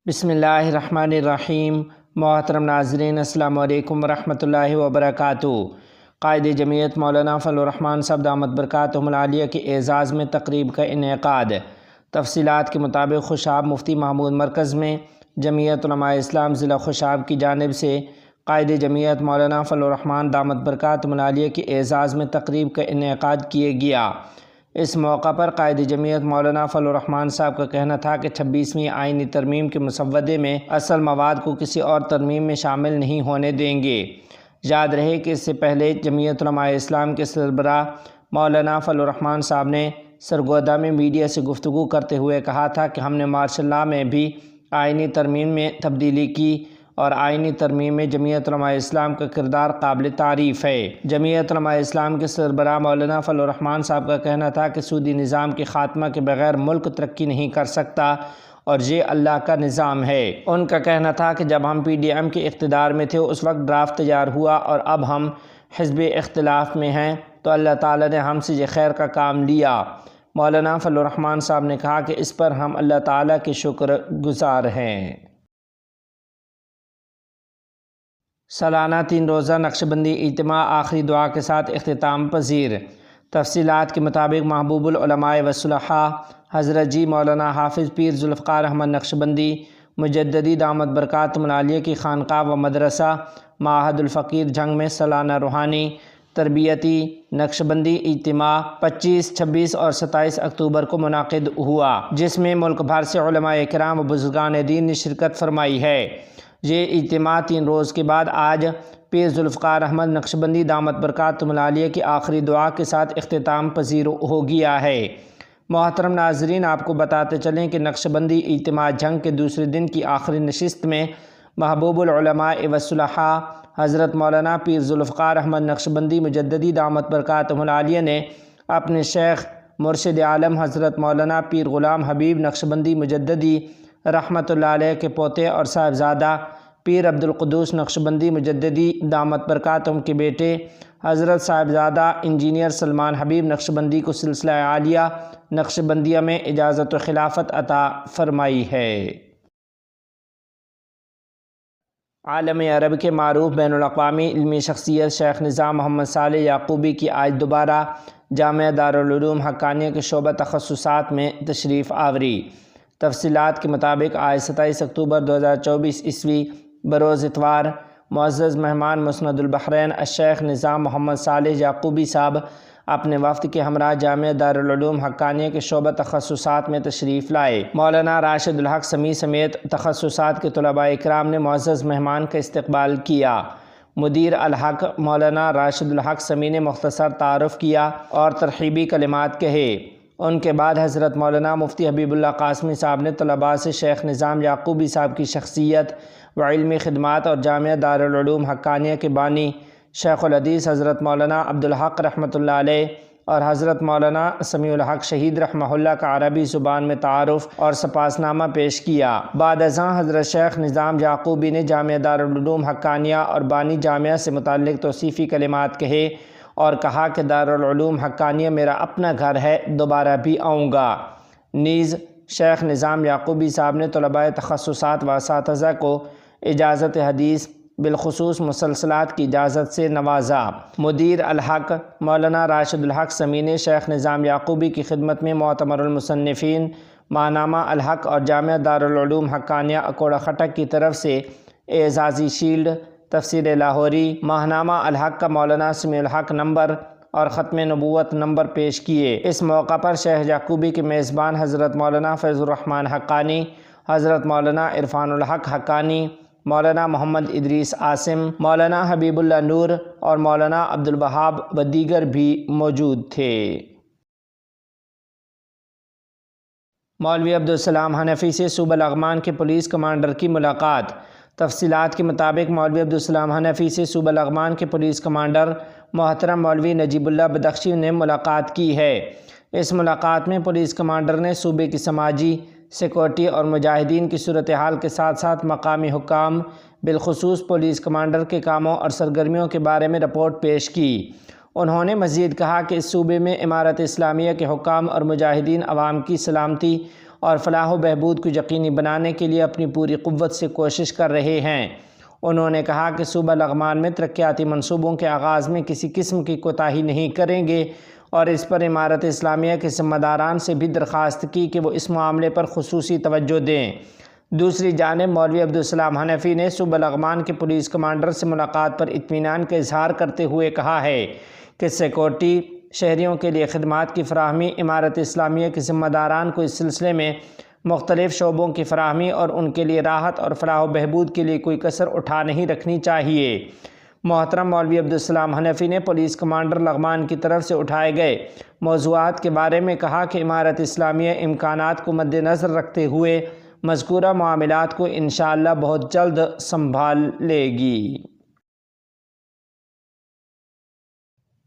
بسم اللہ الرحمن الرحیم۔ محترم ناظرین، السلام علیکم ورحمۃ اللہ وبرکاتہ۔ قائد جمعیت مولانا فضل الرحمان صاحب دامت برکاتہم العالیہ کے اعزاز میں تقریب کا انعقاد۔ تفصیلات کے مطابق خوشاب مفتی محمود مرکز میں جمعیت علماء اسلام ضلع خوشاب کی جانب سے قائد جمعیت مولانا فضل الرحمان دامت برکاتہم العالیہ کے اعزاز میں تقریب کا انعقاد کیا گیا۔ اس موقع پر قائد جمعیت مولانا فضل الرحمان صاحب کا کہنا تھا کہ 26ویں آئینی ترمیم کے مسودے میں اصل مواد کو کسی اور ترمیم میں شامل نہیں ہونے دیں گے۔ یاد رہے کہ اس سے پہلے جمعیت علماء اسلام کے سربراہ مولانا فضل الرحمان صاحب نے سرگودا میں میڈیا سے گفتگو کرتے ہوئے کہا تھا کہ ہم نے مارشل لاء میں بھی آئینی ترمیم میں تبدیلی کی اور آئینی ترمیم میں جمعیت علماء اسلام کا کردار قابل تعریف ہے۔ جمعیت علماء اسلام کے سربراہ مولانا فضل الرحمان صاحب کا کہنا تھا کہ سودی نظام کے خاتمہ کے بغیر ملک ترقی نہیں کر سکتا اور یہ اللہ کا نظام ہے۔ ان کا کہنا تھا کہ جب ہم PDM کے اقتدار میں تھے اس وقت ڈرافٹ تیار ہوا اور اب ہم حزب اختلاف میں ہیں تو اللہ تعالیٰ نے ہم سے یہ خیر کا کام لیا۔ مولانا فضل الرحمان صاحب نے کہا کہ اس پر ہم اللہ تعالیٰ کے شکر گزار ہیں۔ سالانہ 3 روزہ نقشبندی اجتماع آخری دعا کے ساتھ اختتام پذیر۔ تفصیلات کے مطابق محبوب العلماء والصلحاء حضرت جی مولانا حافظ پیر ذوالفقار احمد نقشبندی مجددی دامت برکاتہم العالیہ کی خانقاہ و مدرسہ معہد الفقیر جھنگ میں سالانہ روحانی تربیتی نقشبندی اجتماع 25، 26 اور 27 اکتوبر کو منعقد ہوا، جس میں ملک بھر سے علماء کرام و بزرگان دین نے شرکت فرمائی ہے۔ یہ اجتماع 3 روز کے بعد آج پیر ذوالفقار احمد نقشبندی دامت برکاتہم العالیہ کی آخری دعا کے ساتھ اختتام پذیر ہو گیا ہے۔ محترم ناظرین، آپ کو بتاتے چلیں کہ نقشبندی اجتماع جنگ کے دوسرے دن کی آخری نشست میں محبوب العلماء والصلحاء حضرت مولانا پیر ذوالفقار احمد نقشبندی مجددی دامت برکاتہم العالیہ نے اپنے شیخ مرشد عالم حضرت مولانا پیر غلام حبیب نقشبندی مجددی رحمۃ اللہ علیہ کے پوتے اور صاحبزادہ پیر عبدالقدوس نقشبندی مجددی دامت برکاتہم کے بیٹے حضرت صاحبزادہ انجینئر سلمان حبیب نقشبندی کو سلسلہ عالیہ نقشبندیہ میں اجازت و خلافت عطا فرمائی ہے۔ عالم عرب کے معروف بین الاقوامی علمی شخصیت شیخ نظام محمد صالح یعقوبی کی آج دوبارہ جامعہ دارالعلوم حقانیہ کے شعبہ تخصصات میں تشریف آوری۔ تفصیلات کے مطابق آج 27 اکتوبر 2024 عیسوی بروز اتوار معزز مہمان مسند البحرین الشیخ نظام محمد صالح یعقوبی صاحب اپنے وفد کے ہمراہ جامعہ دارالعلوم حقانیہ کے شعبہ تخصصات میں تشریف لائے۔ مولانا راشد الحق سمیع سمیت تخصصات کے طلباء اکرام نے معزز مہمان کا استقبال کیا۔ مدیر الحق مولانا راشد الحق سمیع نے مختصر تعارف کیا اور ترحیبی کلمات کہے۔ ان کے بعد حضرت مولانا مفتی حبیب اللہ قاسمی صاحب نے طلباء سے شیخ نظام یعقوبی صاحب کی شخصیت و علمی خدمات اور جامعہ دارالعلوم حقانیہ کے بانی شیخ الحدیث حضرت مولانا عبدالحق رحمۃ اللہ علیہ اور حضرت مولانا سمیع الحق شہید رحمہ اللہ کا عربی زبان میں تعارف اور سپاسنامہ پیش کیا۔ بعد ازاں حضرت شیخ نظام یعقوبی نے جامعہ دارالعلوم حقانیہ اور بانی جامعہ سے متعلق توصیفی کلمات کہے اور کہا کہ دارالعلوم حقانیہ میرا اپنا گھر ہے، دوبارہ بھی آؤں گا۔ نیز شیخ نظام یعقوبی صاحب نے طلباء تخصصات و اساتذہ کو اجازت حدیث بالخصوص مسلسلات کی اجازت سے نوازا۔ مدیر الحق مولانا راشد الحق سمیع نے شیخ نظام یعقوبی کی خدمت میں معتمر المصنفین ماہنامہ الحق اور جامعہ دارالعلوم حقانیہ اکوڑا خٹک کی طرف سے اعزازی شیلڈ، تفسیر لاہوری، ماہنامہ الحق کا مولانا سمیع الحق نمبر اور ختم نبوت نمبر پیش کیے۔ اس موقع پر شیخ یعقوبی کے میزبان حضرت مولانا فیض الرحمن حقانی، حضرت مولانا عرفان الحق حقانی، مولانا محمد ادریس عاصم، مولانا حبیب اللہ نور اور مولانا عبدالوہاب و دیگر بھی موجود تھے۔ مولوی عبدالسلام حنفی سے صوبہ لغمان کے پولیس کمانڈر کی ملاقات۔ تفصیلات کے مطابق مولوی عبدالسلام حنفی سے صوبہ لغمان کے پولیس کمانڈر محترم مولوی نجیب اللہ بدخشی نے ملاقات کی ہے۔ اس ملاقات میں پولیس کمانڈر نے صوبے کی سماجی، سیکورٹی اور مجاہدین کی صورتحال کے ساتھ ساتھ مقامی حکام بالخصوص پولیس کمانڈر کے کاموں اور سرگرمیوں کے بارے میں رپورٹ پیش کی۔ انہوں نے مزید کہا کہ اس صوبے میں امارت اسلامیہ کے حکام اور مجاہدین عوام کی سلامتی اور فلاح و بہبود کو یقینی بنانے کے لیے اپنی پوری قوت سے کوشش کر رہے ہیں۔ انہوں نے کہا کہ صوبہ لغمان میں ترقیاتی منصوبوں کے آغاز میں کسی قسم کی کوتاہی نہیں کریں گے اور اس پر امارت اسلامیہ کے ذمہ داران سے بھی درخواست کی کہ وہ اس معاملے پر خصوصی توجہ دیں۔ دوسری جانب مولوی عبدالسلام حنفی نے صوبہ لغمان کے پولیس کمانڈر سے ملاقات پر اطمینان کا اظہار کرتے ہوئے کہا ہے کہ سیکورٹی، شہریوں کے لیے خدمات کی فراہمی، امارت اسلامیہ کے ذمہ داران کو اس سلسلے میں مختلف شعبوں کی فراہمی اور ان کے لیے راحت اور فلاح و بہبود کے لیے کوئی کسر اٹھا نہیں رکھنی چاہیے۔ محترم مولوی عبدالسلام حنفی نے پولیس کمانڈر لغمان کی طرف سے اٹھائے گئے موضوعات کے بارے میں کہا کہ امارت اسلامیہ امکانات کو مد نظر رکھتے ہوئے مذکورہ معاملات کو انشاءاللہ بہت جلد سنبھال لے گی۔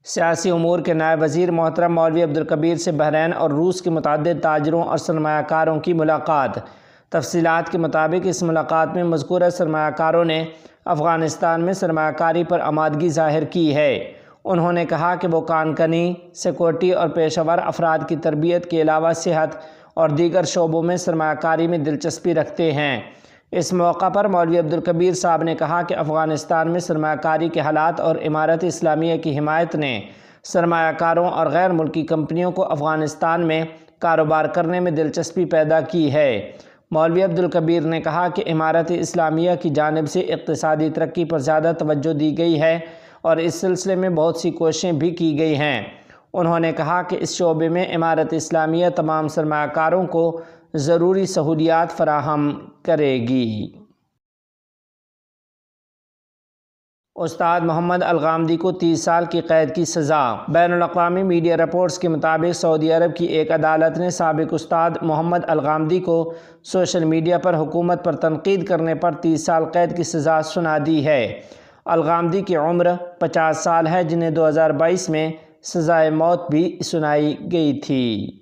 سیاسی امور کے نائب وزیر محترم مولوی عبدالکبیر سے بحرین اور روس کے متعدد تاجروں اور سرمایہ کاروں کی ملاقات۔ تفصیلات کے مطابق اس ملاقات میں مذکورہ سرمایہ کاروں نے افغانستان میں سرمایہ کاری پر آمادگی ظاہر کی ہے۔ انہوں نے کہا کہ وہ کان کنی، سیکورٹی اور پیشہ ور افراد کی تربیت کے علاوہ صحت اور دیگر شعبوں میں سرمایہ کاری میں دلچسپی رکھتے ہیں۔ اس موقع پر مولوی عبدالکبیر صاحب نے کہا کہ افغانستان میں سرمایہ کاری کے حالات اور امارت اسلامیہ کی حمایت نے سرمایہ کاروں اور غیر ملکی کمپنیوں کو افغانستان میں کاروبار کرنے میں دلچسپی پیدا کی ہے۔ مولوی عبدالکبیر نے کہا کہ امارت اسلامیہ کی جانب سے اقتصادی ترقی پر زیادہ توجہ دی گئی ہے اور اس سلسلے میں بہت سی کوششیں بھی کی گئی ہیں۔ انہوں نے کہا کہ اس شعبے میں امارت اسلامیہ تمام سرمایہ کاروں کو ضروری سہولیات فراہم کرے گی۔ استاد محمد الغامدی کو 30 سال کی قید کی سزا۔ بین الاقوامی میڈیا رپورٹس کے مطابق سعودی عرب کی ایک عدالت نے سابق استاد محمد الغامدی کو سوشل میڈیا پر حکومت پر تنقید کرنے پر 30 سال قید کی سزا سنا دی ہے۔ الغامدی کی عمر 50 سال ہے، جنہیں 2022 میں سزائے موت بھی سنائی گئی تھی۔